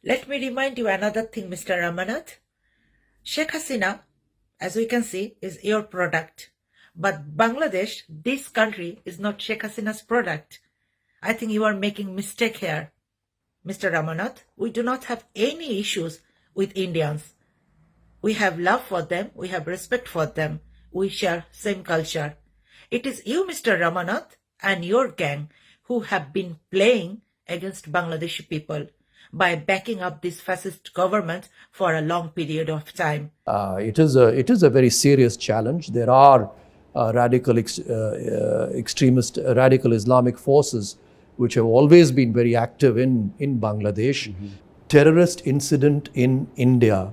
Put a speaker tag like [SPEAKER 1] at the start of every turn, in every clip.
[SPEAKER 1] Let me remind you another thing, Mr. Ramanath. Sheikh Hasina, as we can see, is your product. But Bangladesh, this country, is not Sheikh Hasina's product. I think you are making mistake here. Mr. Ramanath, we do not have any issues with Indians. We have love for them, we have respect for them, we share same culture. It is you, Mr. Ramanath, and your gang who have been playing against Bangladeshi people by backing up this fascist government for a long period of time.
[SPEAKER 2] It is a very serious challenge. There are extremist, radical Islamic forces which have always been very active in Bangladesh. Terrorist incident in India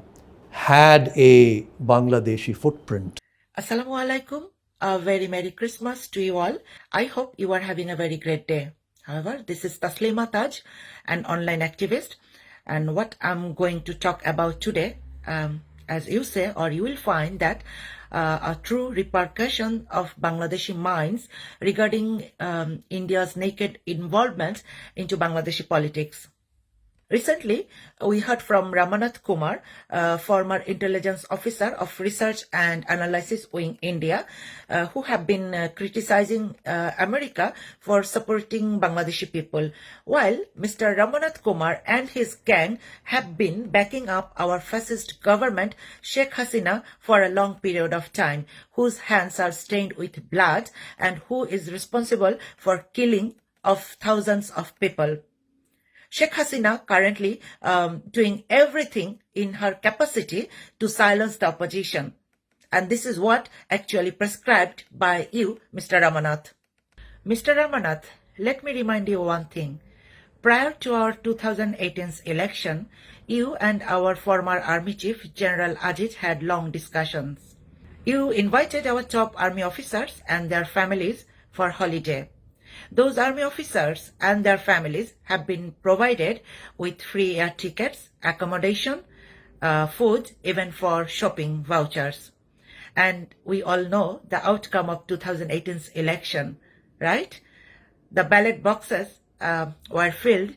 [SPEAKER 2] had a Bangladeshi footprint.
[SPEAKER 1] Assalamu alaikum. A very Merry Christmas to you all. I hope you are having a very great day. However, this is Taslima Taj, an online activist, and what I'm going to talk about today, as you say, or you will find that a true repercussion of Bangladeshi minds regarding India's naked involvement into Bangladeshi politics. Recently, we heard from Ramanath Kumar, former intelligence officer of Research and Analysis Wing India, who have been criticizing America for supporting Bangladeshi people, while Mr. Ramanath Kumar and his gang have been backing up our fascist government, Sheikh Hasina, for a long period of time, whose hands are stained with blood and who is responsible for killing of thousands of people. Sheikh Hasina currently doing everything in her capacity to silence the opposition. And this is what actually prescribed by you, Mr. Ramanath. Mr. Ramanath, let me remind you one thing. Prior to our 2018 election, you and our former Army Chief, General Ajit, had long discussions. You invited our top army officers and their families for holiday. Those army officers and their families have been provided with free air tickets, accommodation, food, even for shopping vouchers. And we all know the outcome of 2018's election, right? The ballot boxes were filled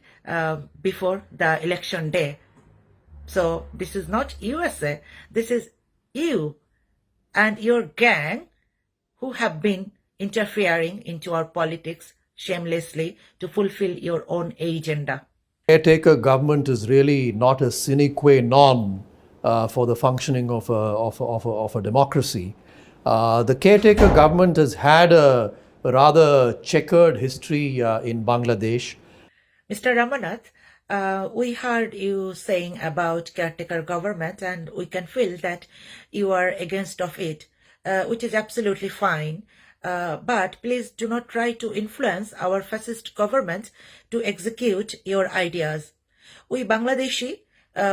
[SPEAKER 1] before the election day. So this is not USA. This is you and your gang who have been interfering into our politics shamelessly to fulfill your own agenda.
[SPEAKER 2] Caretaker government is really not a sine qua non for the functioning of a democracy. The caretaker government has had a rather checkered history in Bangladesh.
[SPEAKER 1] Mr. Ramanath, we heard you saying about caretaker government, and we can feel that you are against of it, which is absolutely fine. But please do not try to influence our fascist government to execute your ideas. We Bangladeshi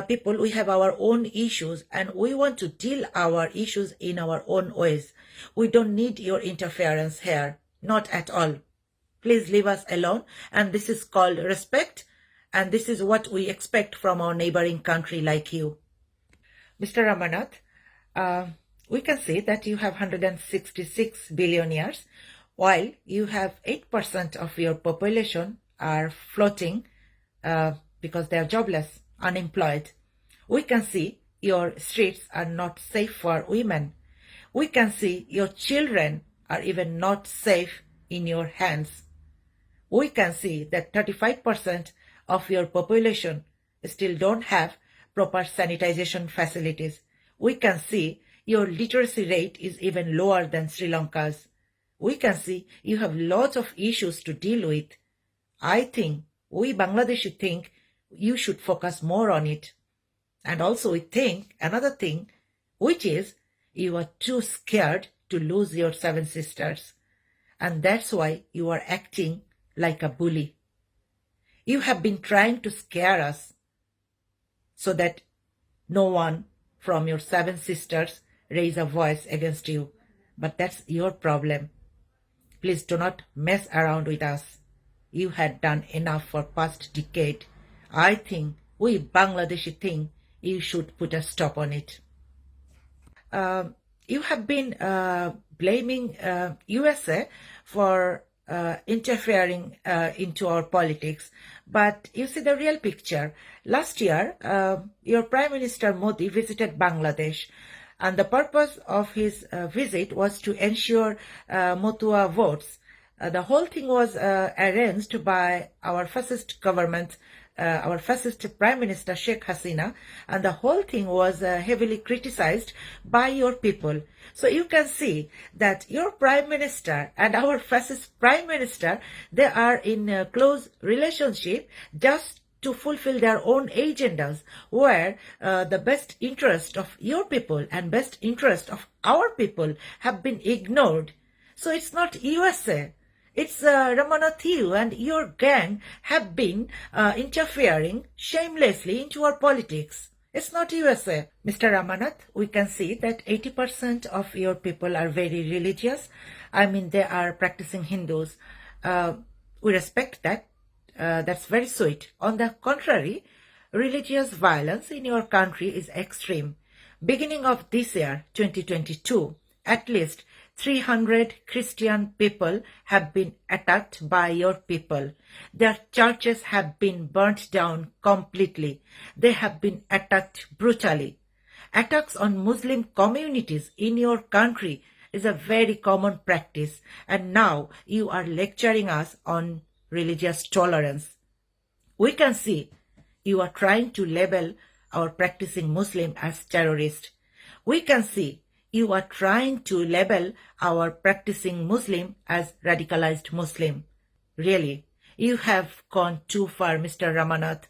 [SPEAKER 1] people, we have our own issues and we want to deal our issues in our own ways. We don't need your interference here, not at all. Please leave us alone, and this is called respect, and this is what we expect from our neighboring country like you. Mr. Ramanath, we can see that you have 166 billionaires, while you have 8% of your population are floating because they are jobless, unemployed. We can see your streets are not safe for women. We can see your children are even not safe in your hands. We can see that 35% of your population still don't have proper sanitization facilities. We can see your literacy rate is even lower than Sri Lanka's. We can see you have lots of issues to deal with. I think we Bangladeshi think you should focus more on it. And also we think another thing, which is you are too scared to lose your 7 sisters. And that's why you are acting like a bully. You have been trying to scare us so that no one from your 7 sisters raise a voice against you. But that's your problem. Please do not mess around with us. You had done enough for past decade. I think we Bangladeshi think you should put a stop on it. You have been blaming USA for interfering into our politics. But you see the real picture. Last year, your Prime Minister Modi visited Bangladesh, and the purpose of his visit was to ensure Motua votes. The whole thing was arranged by our fascist government, our fascist Prime Minister Sheikh Hasina, and the whole thing was heavily criticized by your people. So you can see that your Prime Minister and our fascist Prime Minister, they are in a close relationship just to fulfill their own agendas, where the best interest of your people and best interest of our people have been ignored. So it's not USA. It's Ramanath, you and your gang have been interfering shamelessly into our politics. It's not USA. Mr. Ramanath, we can see that 80% of your people are very religious. I mean, they are practicing Hindus. We respect that. That's very sweet. On the contrary, religious violence in your country is extreme. Beginning of this year, 2022, at least 300 Christian people have been attacked by your people. Their churches have been burnt down completely. They have been attacked brutally. Attacks on Muslim communities in your country is a very common practice, and now you are lecturing us on religious tolerance. We can see you are trying to label our practicing Muslim as terrorist. We can see you are trying to label our practicing Muslim as radicalized Muslim. Really, you have gone too far, Mr. Ramanath.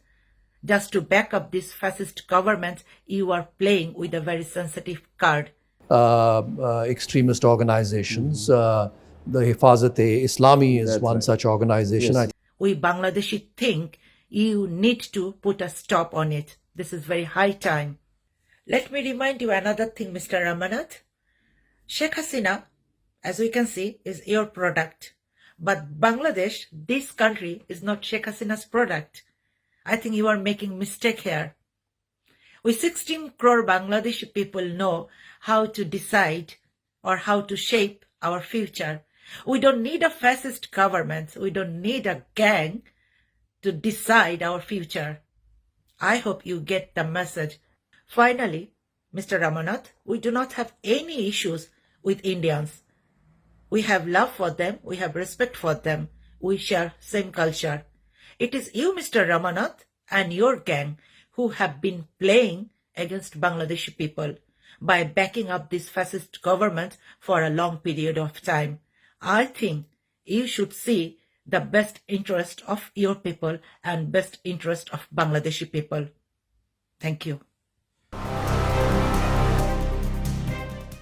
[SPEAKER 1] Just to back up this fascist government, you are playing with a very sensitive card.
[SPEAKER 2] Extremist organizations. The Hifazat-e-Islami is
[SPEAKER 3] That's
[SPEAKER 2] one
[SPEAKER 3] right.
[SPEAKER 2] such organization.
[SPEAKER 3] Yes.
[SPEAKER 1] We Bangladeshi think you need to put a stop on it. This is very high time. Let me remind you another thing, Mr. Ramanath. Sheikh Hasina, as we can see, is your product. But Bangladesh, this country, is not Sheikh Hasina's product. I think you are making mistake here. We 16 crore Bangladeshi people know how to decide or how to shape our future. We don't need a fascist government. We don't need a gang to decide our future. I hope you get the message. Finally, Mr. Ramanath, we do not have any issues with Indians. We have love for them. We have respect for them. We share same culture. It is you, Mr. Ramanath, and your gang who have been playing against Bangladeshi people by backing up this fascist government for a long period of time. I think you should see the best interest of your people and best interest of Bangladeshi people. Thank you.